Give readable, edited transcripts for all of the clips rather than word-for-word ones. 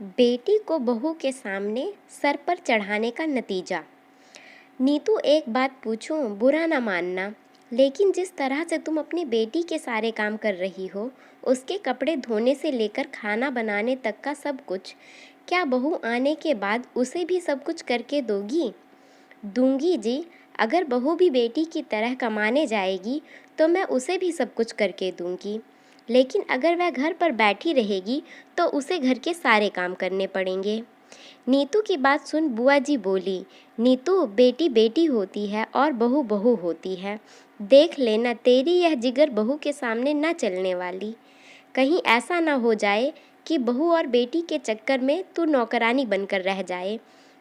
बेटी को बहू के सामने सर पर चढ़ाने का नतीजा। नीतू, एक बात पूछूं, बुरा ना मानना, लेकिन जिस तरह से तुम अपनी बेटी के सारे काम कर रही हो, उसके कपड़े धोने से लेकर खाना बनाने तक का सब कुछ, क्या बहू आने के बाद उसे भी सब कुछ करके दोगी? दूंगी जी। अगर बहू भी बेटी की तरह कमाने जाएगी तो मैं उसे भी सब कुछ करके दूंगी, लेकिन अगर वह घर पर बैठी रहेगी तो उसे घर के सारे काम करने पड़ेंगे। नीतू की बात सुन बुआ जी बोली, नीतू, बेटी बेटी होती है और बहू बहू होती है। देख लेना तेरी यह जिगर बहू के सामने न चलने वाली। कहीं ऐसा ना हो जाए कि बहू और बेटी के चक्कर में तू नौकरानी बनकर रह जाए।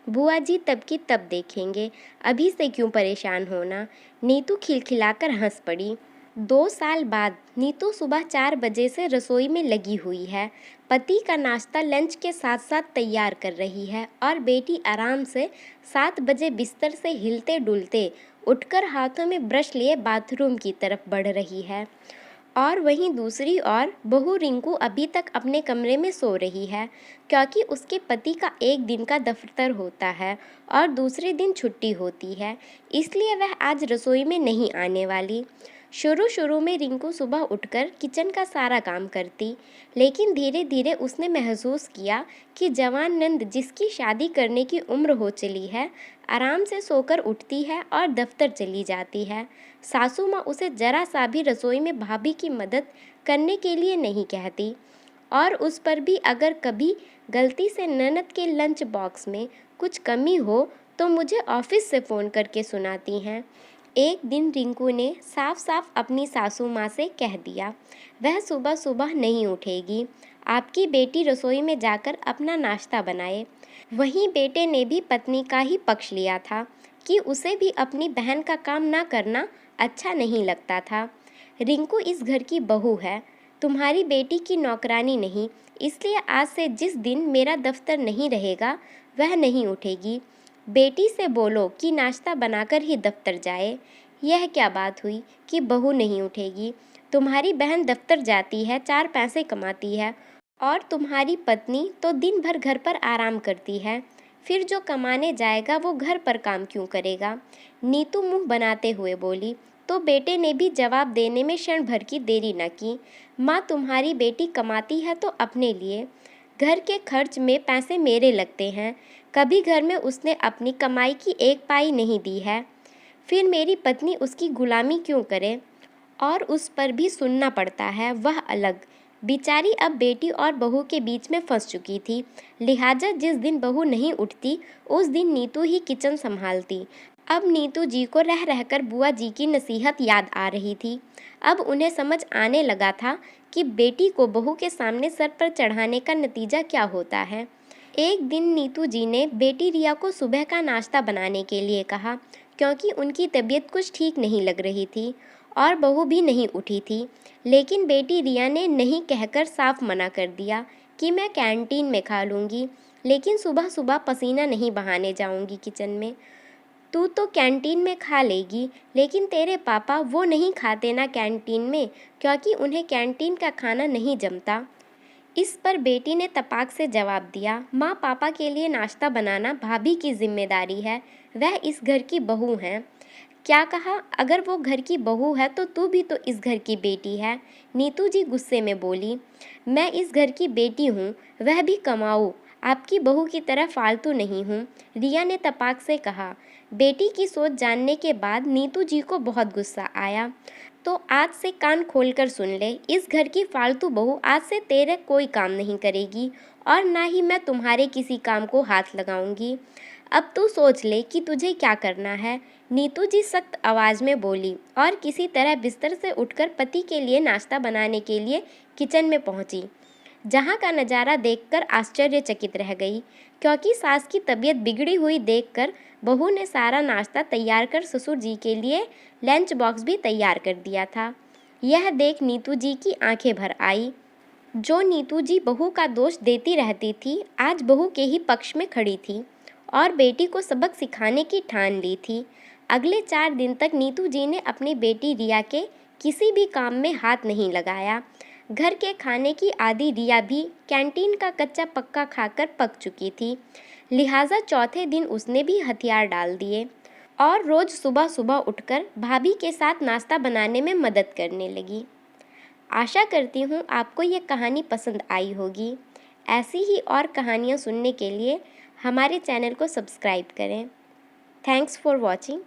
बुआ जी तब की तब देखेंगे, अभी से क्यों परेशान होना। नीतू खिलखिलाकर हंस पड़ी। 2 साल बाद नीतू सुबह 4 बजे से रसोई में लगी हुई है। पति का नाश्ता लंच के साथ साथ तैयार कर रही है और बेटी आराम से 7 बजे बिस्तर से हिलते डुलते उठकर हाथों में ब्रश लिए बाथरूम की तरफ बढ़ रही है। और वहीं दूसरी ओर बहू रिंकू अभी तक अपने कमरे में सो रही है, क्योंकि उसके पति का एक दिन का दफ्तर होता है और दूसरे दिन छुट्टी होती है, इसलिए वह आज रसोई में नहीं आने वाली। शुरू शुरू में रिंकू सुबह उठकर किचन का सारा काम करती, लेकिन धीरे धीरे उसने महसूस किया कि जवान नंद, जिसकी शादी करने की उम्र हो चली है, आराम से सोकर उठती है और दफ्तर चली जाती है। सासू माँ उसे जरा सा भी रसोई में भाभी की मदद करने के लिए नहीं कहती, और उस पर भी अगर कभी गलती से ननद के लंच बॉक्स में कुछ कमी हो तो मुझे ऑफिस से फ़ोन करके सुनाती हैं। एक दिन रिंकू ने साफ साफ अपनी सासू माँ से कह दिया, वह सुबह सुबह नहीं उठेगी, आपकी बेटी रसोई में जाकर अपना नाश्ता बनाए। वहीं बेटे ने भी पत्नी का ही पक्ष लिया था कि उसे भी अपनी बहन का काम ना करना अच्छा नहीं लगता था। रिंकू इस घर की बहू है, तुम्हारी बेटी की नौकरानी नहीं, इसलिए आज से जिस दिन मेरा दफ्तर नहीं रहेगा वह नहीं उठेगी। बेटी से बोलो कि नाश्ता बनाकर ही दफ्तर जाए। यह क्या बात हुई कि बहू नहीं उठेगी? तुम्हारी बहन दफ्तर जाती है, 4 पैसे कमाती है, और तुम्हारी पत्नी तो दिन भर घर पर आराम करती है। फिर जो कमाने जाएगा वो घर पर काम क्यों करेगा? नीतू मुंह बनाते हुए बोली। तो बेटे ने भी जवाब देने में क्षण भर की देरी न की। माँ, तुम्हारी बेटी कमाती है तो अपने लिए, घर के खर्च में पैसे मेरे लगते हैं, कभी घर में उसने अपनी कमाई की एक पाई नहीं दी है। फिर मेरी पत्नी उसकी गुलामी क्यों करे? और उस पर भी सुनना पड़ता है, वह अलग। बेचारी अब बेटी और बहू के बीच में फंस चुकी थी, लिहाजा जिस दिन बहू नहीं उठती उस दिन नीतू ही किचन संभालती। अब नीतू जी को रह रहकर बुआ जी की नसीहत याद आ रही थी। अब उन्हें समझ आने लगा था कि बेटी को बहू के सामने सर पर चढ़ाने का नतीजा क्या होता है। एक दिन नीतू जी ने बेटी रिया को सुबह का नाश्ता बनाने के लिए कहा, क्योंकि उनकी तबीयत कुछ ठीक नहीं लग रही थी और बहू भी नहीं उठी थी। लेकिन बेटी रिया ने नहीं कहकर साफ मना कर दिया कि मैं कैंटीन में खा लूँगी, लेकिन सुबह सुबह पसीना नहीं बहाने जाऊँगी किचन में। तू तो कैंटीन में खा लेगी, लेकिन तेरे पापा वो नहीं खाते ना कैंटीन में, क्योंकि उन्हें कैंटीन का खाना नहीं जमता। इस पर बेटी ने तपाक से जवाब दिया, माँ, पापा के लिए नाश्ता बनाना भाभी की जिम्मेदारी है, वह इस घर की बहू हैं। क्या कहा? अगर वो घर की बहू है तो तू भी तो इस घर की बेटी है। नीतू जी गुस्से में बोली, मैं इस घर की बेटी हूँ, वह भी कमाऊँ, आपकी बहू की तरह फालतू नहीं हूँ, रिया ने तपाक से कहा। बेटी की सोच जानने के बाद नीतू जी को बहुत गुस्सा आया। तो आज से कान खोलकर सुन ले, इस घर की फालतू बहू आज से तेरे कोई काम नहीं करेगी और ना ही मैं तुम्हारे किसी काम को हाथ लगाऊंगी। अब तू सोच ले कि तुझे क्या करना है। नीतू जी सख्त आवाज़ में बोली और किसी तरह बिस्तर से उठकर पति के लिए नाश्ता बनाने के लिए किचन में पहुंची, जहां का नज़ारा देखकर आश्चर्यचकित रह गई, क्योंकि सास की तबीयत बिगड़ी हुई देखकर बहू ने सारा नाश्ता तैयार कर ससुर जी के लिए लंच बॉक्स भी तैयार कर दिया था। यह देख नीतू जी की आंखें भर आई। जो नीतू जी बहू का दोष देती रहती थी, आज बहू के ही पक्ष में खड़ी थी और बेटी को सबक सिखाने की ठान ली थी। अगले 4 दिन तक नीतू जी ने अपनी बेटी रिया के किसी भी काम में हाथ नहीं लगाया। घर के खाने की आदी रिया भी कैंटीन का कच्चा पक्का खाकर पक चुकी थी, लिहाजा चौथे दिन उसने भी हथियार डाल दिए और रोज़ सुबह सुबह उठकर भाभी के साथ नाश्ता बनाने में मदद करने लगी। आशा करती हूँ आपको ये कहानी पसंद आई होगी। ऐसी ही और कहानियाँ सुनने के लिए हमारे चैनल को सब्सक्राइब करें। Thanks for watching.